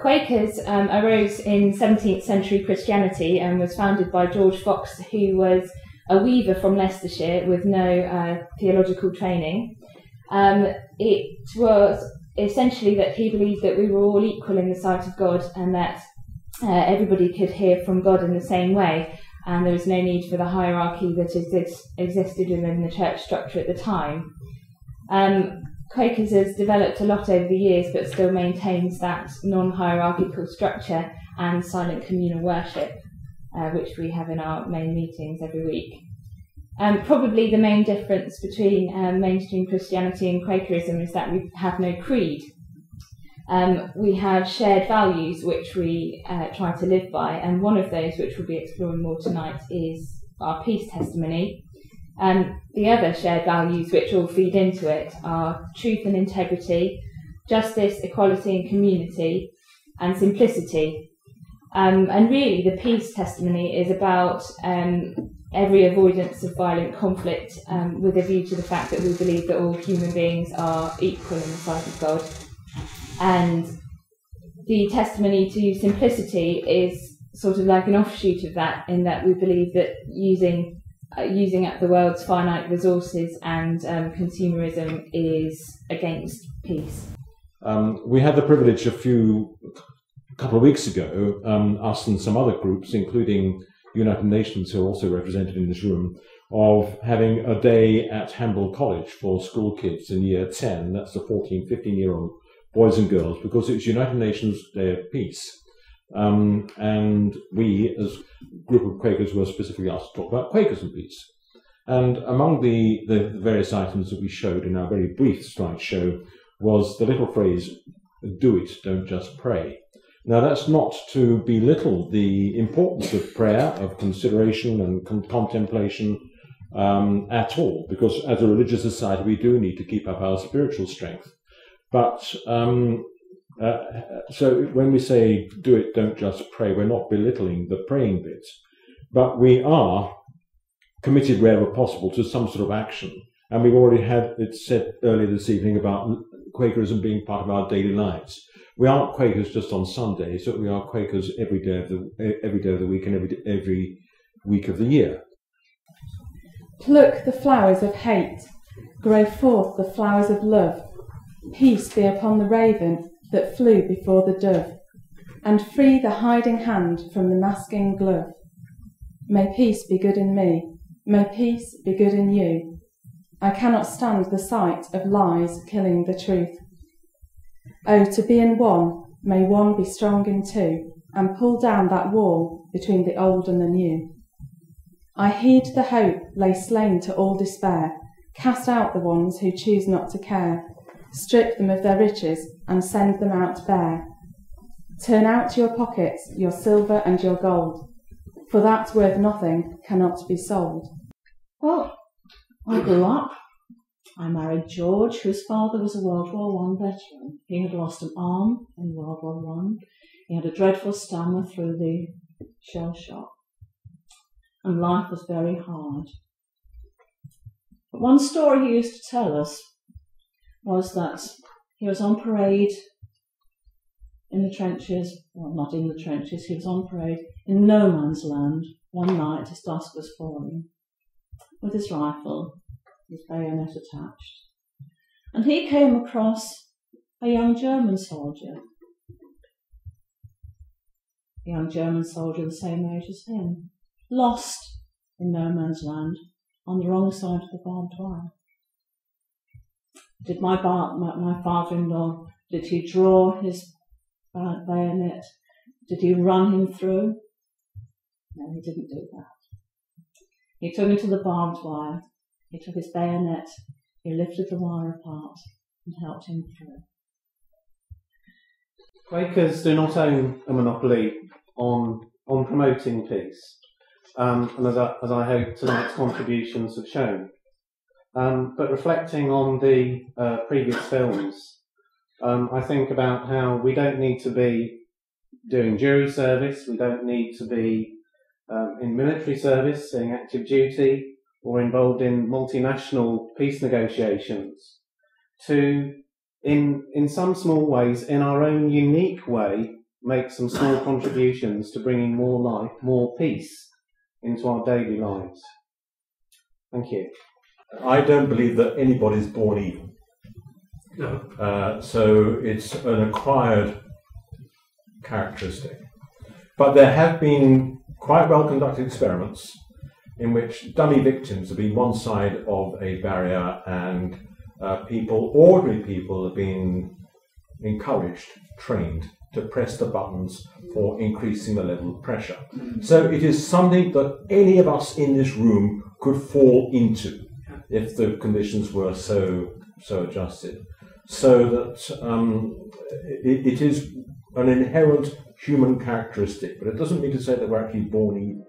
Quakers arose in 17th century Christianity and was founded by George Fox, who was a weaver from Leicestershire with no theological training. It was essentially that he believed that we were all equal in the sight of God and that everybody could hear from God in the same way, and there was no need for the hierarchy that existed within the church structure at the time. Quakers has developed a lot over the years, but still maintains that non-hierarchical structure and silent communal worship, which we have in our main meetings every week. Probably the main difference between mainstream Christianity and Quakerism is that we have no creed. We have shared values which we try to live by, and one of those, which we'll be exploring more tonight, is our peace testimony. The other shared values which all feed into it are truth and integrity, justice, equality and community, and simplicity. And really the peace testimony is about every avoidance of violent conflict, with a view to the fact that we believe that all human beings are equal in the sight of God. And the testimony to simplicity is sort of like an offshoot of that, in that we believe that using up the world's finite resources and consumerism is against peace. We had the privilege a couple of weeks ago, us and some other groups, including United Nations, who are also represented in this room, of having a day at Hamble College for school kids in year 10. That's the 14, 15-year-old boys and girls, because it was United Nations Day of Peace. And we, as a group of Quakers, were specifically asked to talk about Quakers and peace. And among the various items that we showed in our very brief slideshow was the little phrase, "Do it, don't just pray." Now, that's not to belittle the importance of prayer, of consideration and contemplation at all, because as a religious society we do need to keep up our spiritual strength. But so when we say do it, don't just pray, we're not belittling the praying bit, but we are committed wherever possible to some sort of action. And we've already had it said earlier this evening about Quakerism being part of our daily lives. We aren't Quakers just on Sundays, but we are Quakers every day of the week and every week of the year. Pluck the flowers of hate, grow forth the flowers of love. Peace be upon the raven that flew before the dove, and free the hiding hand from the masking glove. May peace be good in me, may peace be good in you. I cannot stand the sight of lies killing the truth. Oh, to be in one, may one be strong in two, and pull down that wall between the old and the new. I heed the hope lay slain to all despair, cast out the ones who choose not to care, strip them of their riches and send them out bare. Turn out your pockets, your silver and your gold, for that worth nothing cannot be sold. Well, I grew up. I married George, whose father was a World War I veteran. He had lost an arm in World War I. He had a dreadful stammer through the shell shock, and life was very hard. But one story he used to tell us was that he was on parade in the trenches, well, not in the trenches, he was on parade in no man's land one night as dusk was falling, with his rifle, his bayonet attached. And he came across a young German soldier, the same age as him, lost in no man's land on the wrong side of the barbed wire. Did my father-in-law, did he draw his bayonet? Did he run him through? No, he didn't do that. He took him to the barbed wire, he took his bayonet, he lifted the wire apart and helped him through. Quakers do not own a monopoly on promoting peace, and as I hope tonight's contributions have shown. But reflecting on the previous films, I think about how we don't need to be doing jury service, we don't need to be in military service, doing active duty, or involved in multinational peace negotiations, to, in some small ways, in our own unique way, make some small contributions to bringing more life, more peace into our daily lives. Thank you. I don't believe that anybody's born evil. No. So it's an acquired characteristic. But there have been quite well conducted experiments in which dummy victims have been one side of a barrier, and ordinary people, have been encouraged, trained to press the buttons for increasing the level of pressure. So it is something that any of us in this room could fall into if the conditions were so adjusted. So that it is an inherent human characteristic, but it doesn't mean to say that we're actually born evil.